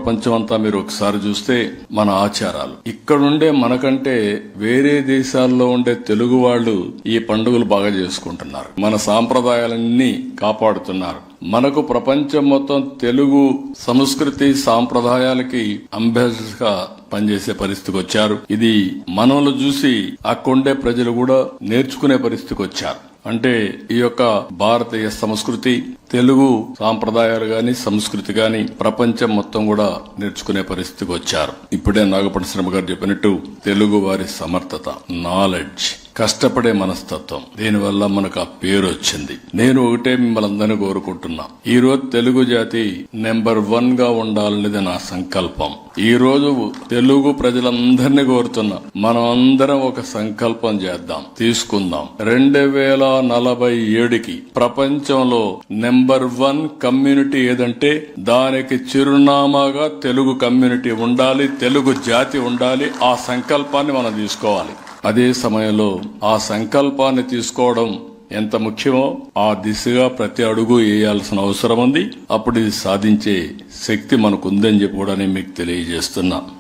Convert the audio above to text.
ప్రపంచం అంతా మీరు ఒకసారి చూస్తే మన ఆచారాలు ఇక్కడుండే మనకంటే వేరే దేశాల్లో ఉండే తెలుగు వాళ్ళు ఈ పండుగలు బాగా చేసుకుంటున్నారు. మన సాంప్రదాయాలన్నీ కాపాడుతున్నారు. మనకు ప్రపంచం మొత్తం తెలుగు సంస్కృతి సాంప్రదాయాలకి అంబాసిడర్స్ గా పనిచేసే పరిస్థితికి వచ్చారు. ఇది మనల్ని చూసి అక్కడుండే ప్రజలు కూడా నేర్చుకునే పరిస్థితికి వచ్చారు. అంటే ఈ యొక్క భారతీయ సంస్కృతి, తెలుగు సాంప్రదాయాలు గాని సంస్కృతి గాని ప్రపంచం మొత్తం కూడా నేర్చుకునే పరిస్థితికి వచ్చారు. ఇప్పుడే నాగపటి శ్రమ గారు చెప్పినట్టు తెలుగు వారి సమర్థత, నాలెడ్జ్, కష్టపడే మనస్తత్వం, దీనివల్ల మనకు ఆ పేరు వచ్చింది. నేను ఒకటే మిమ్మల్ని అందరినీ కోరుకుంటున్నా, ఈ రోజు తెలుగు జాతి నెంబర్ 1 గా ఉండాలనేది నా సంకల్పం. ఈ రోజు తెలుగు ప్రజలందరినీ కోరుతున్నా, మనం అందరం ఒక సంకల్పం చేద్దాం, తీసుకుందాం. 2047కి ప్రపంచంలో నెంబర్ 1 కమ్యూనిటీ ఏదంటే దానికి చిరునామాగా తెలుగు కమ్యూనిటీ ఉండాలి, తెలుగు జాతి ఉండాలి. ఆ సంకల్పాన్ని మనం తీసుకోవాలి. అదే సమయంలో ఆ సంకల్పాన్ని తీసుకోవడం ఎంత ముఖ్యమో ఆ దిశగా ప్రతి అడుగు వేయాల్సిన అవసరం ఉంది. అప్పుడు ఇది సాధించే శక్తి మనకుందని చెప్పి కూడా నేను మీకు తెలియజేస్తున్నా.